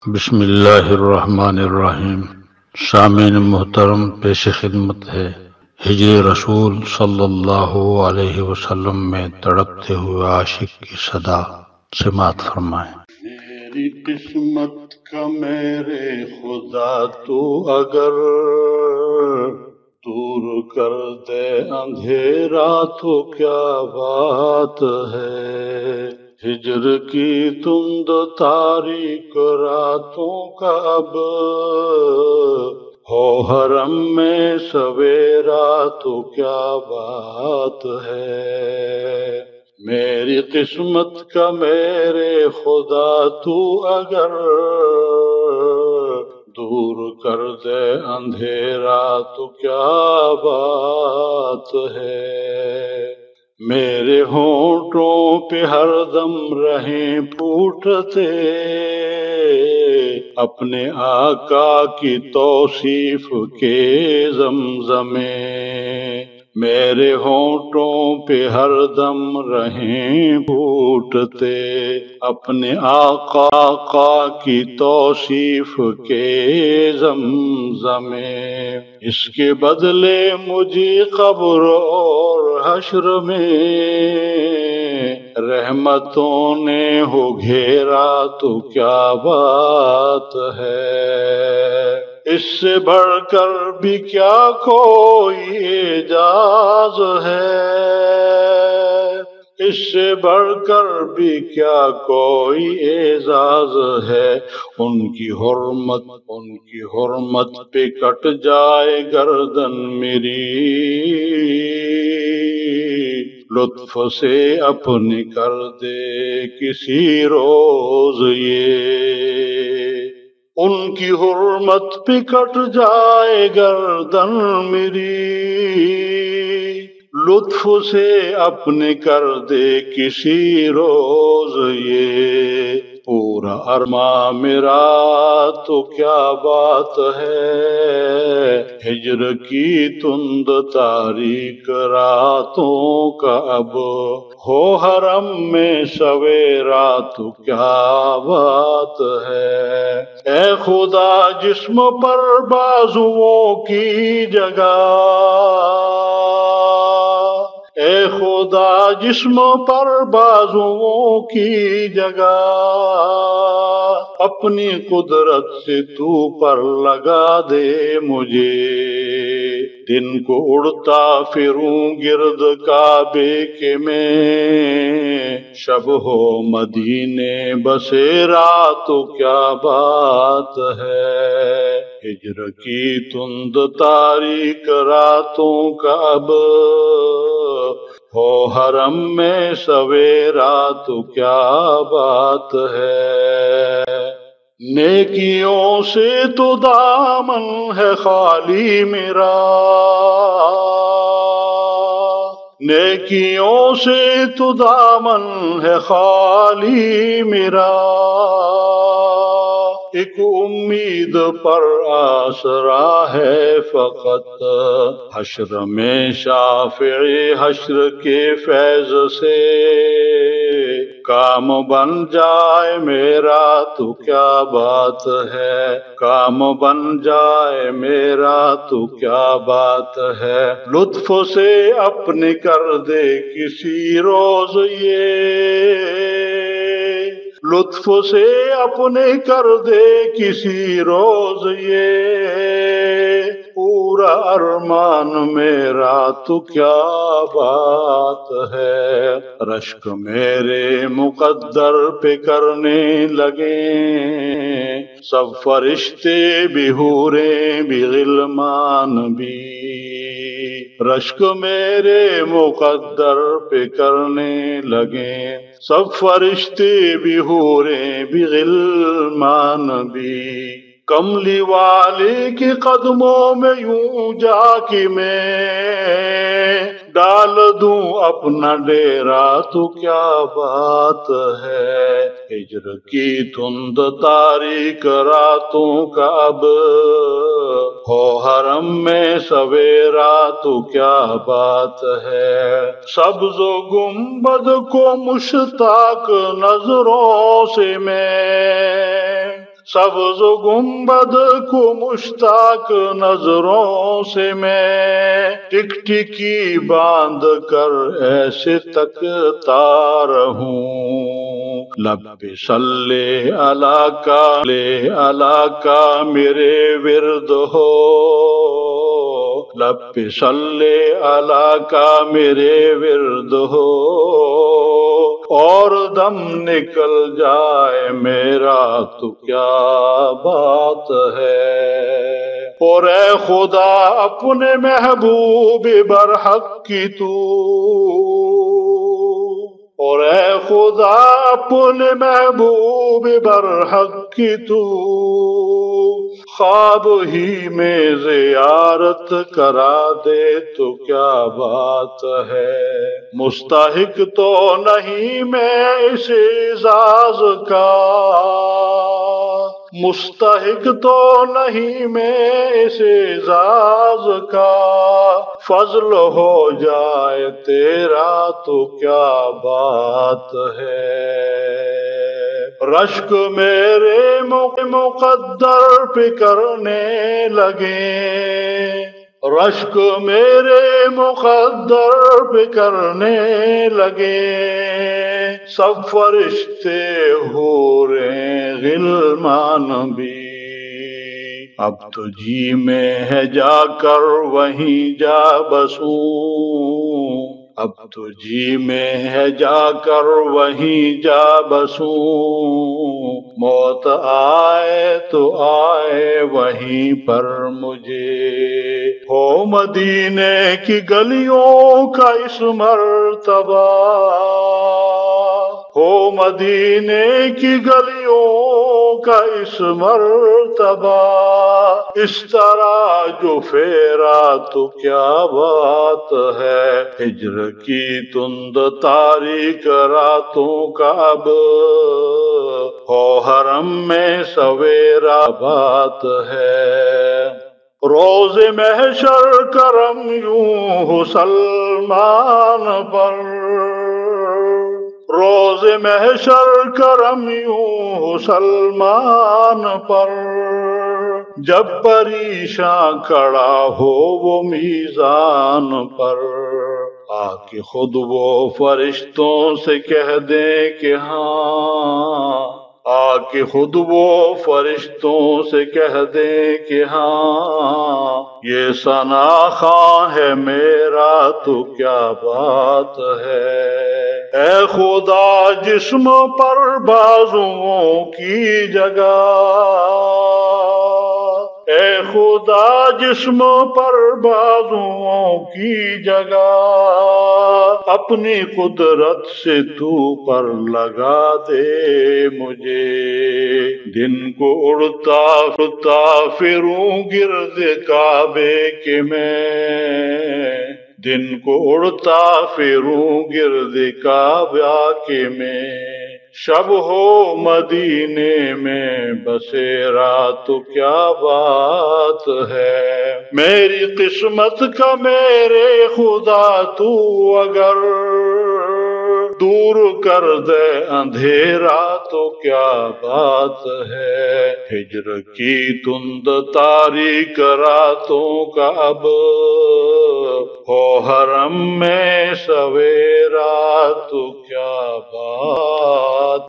بسم اللہ الرحمن الرحیم۔ سامعین محترم، پیش خدمت ہے ہجر رسول صلی اللہ علیہ وسلم میں تڑپتے ہوئے عاشق کی صدا، سماعت فرمائیں۔ میری قسمت کا میرے خدا تو اگر دور کر دے اندھیرا تو کیا بات ہے، ہجر کی تند تاریک راتوں کا اب ہو حرم میں سویرا تو کیا بات ہے، میری قسمت کا میرے خدا تو اگر دور کر دے اندھیرا تو کیا بات ہے، میرے ہونٹوں پہ ہر دم رہیں پھوٹتے اپنے آقا کی توصیف کے زمزمے، میرے ہونٹوں پہ ہر دم رہیں پھوٹتے اپنے آقا کی توصیف کے زمزمے، اس کے بدلے مجھے قبر اور حشر میں رحمتوں نے ہو گھیرا تو کیا بات ہے، اس سے بڑھ کر بھی کیا کوئی اعجاز ہے، اس سے بڑھ کر بھی کیا کوئی اعزاز ہے، ان کی حرمت پہ کٹ جائے گردن میری، لطف سے اپنے کر دے کسی روز یہ، ان کی حرمت پہ کٹ جائے گردن میری، لطف سے اپنے کر دے کسی روز یہ، پورا ارماں میرا تو کیا بات ہے، ہجر کی تند تاریک راتوں کا اب ہو حرم میں سویرا تو کیا بات ہے، اے خدا جسم پر بازوؤں کی جگہ، اے خدا جسم پر بازوؤں کی جگہ، اپنی قدرت سے تو پر لگا دے مجھے، دن کو اڑتا پھروں گرد کعبے کے میں، شب ہو مدینے بسیرا تو کیا بات ہے، ہجر کی تند تاریک راتوں کا اب ہو حرم میں سویرا تو کیا بات ہے، نیکیوں سے تو دامن ہے خالی میرا، نیکیوں سے تو دامن ہے خالی میرا، ایک امید پر آسرا ہے فقط، حشر میں شافع حشر کے فیض سے کام بن جائے میرا تو کیا بات ہے، کام بن جائے میرا تو کیا بات ہے، لطف سے اپنے کر دے کسی روز یہ، لطف سے اپنے کر دے کسی روز یہ، پورا ارمان میرا تو کیا بات ہے، رشک میرے مقدر پہ کرنے لگے سب فرشتے بھی حوریں بھی غلمان بھی، رشک میرے مقدر پہ کرنے لگے سب فرشتے بھی حوریں بھی غلمان بھی، کملی والے کے قدموں میں یوں جا کے میں ڈال دوں اپنا ڈیرا تو کیا بات ہے، ہجر کی تند تاریک راتوں کا اب ہو حرم میں سویرا تو کیا بات ہے، سبز و گنبد کو مشتاق نظروں سے میں سبز گنبد کو مشتاق نظروں سے میں ٹک ٹکی باندھ کر ایسے تکتا رہوں، لب پہ صلی علی کا میرے ورد ہو، لب پہ صلی علی کا میرے ورد ہو، اور دم نکل جائے میرا تو کیا بات ہے۔ اور اے خدا اپنے محبوب برحق کی تو، اور اے خدا اپنے محبوب برحق کی تو، خواب ہی میں زیارت کرا دے تو کیا بات ہے۔ مستحق تو نہیں میں اس اعزاز کا، مستحق تو نہیں میں اس اعزاز کا، فضل ہو جائے تیرا تو کیا بات ہے۔ رشک میرے مقدر پہ کرنے لگے، رشک میرے مقدر پہ کرنے لگے، سب فرشتے حوریں غلمان بھی، اب تو جی میں ہے جا کر وہیں جا بسوں، اب تو جی میں ہے جا کر وہیں جا بسوں، موت آئے تو آئے وہیں پر مجھے، ہو مدینے کی گلیوں کا اس مرتبہ، ہو مدینے کی گلیوں کا اس مرتبہ، اس طرح جو پھیرا تو کیا بات ہے۔ ہجر کی تند تاریک راتوں کا اب ہو حرم میں سویرا بات ہے۔ روز محشر کرم یوں ہو سلمان پر، روز محشر کرم یوں ہو سلمان پر، جب پریشاں کھڑا ہو وہ میزان پر، آ کے خود وہ فرشتوں سے کہہ دیں کہ ہاں، آ کے خود وہ فرشتوں سے کہہ دیں کہ ہاں، یہ ثنا خواں ہے میرا تو کیا بات ہے۔ اے خدا جسم پر بازوؤں کی جگہ، اے خدا جسم پر بازوؤں کی جگہ، اپنی قدرت سے تو پر لگا دے مجھے، دن کو اڑتا اڑتا پھروں گرد کعبے کے میں، دن کو اڑتا پھروں گرد کعبہ کے میں، شب ہو مدینے میں بسیرا تو کیا بات ہے۔ میری قسمت کا میرے خدا تو اگر دور کر دے اندھیرا تو کیا بات ہے۔ ہجر کی تند تاریک راتوں کا اب ہو حرم میں سویرا تو کیا بات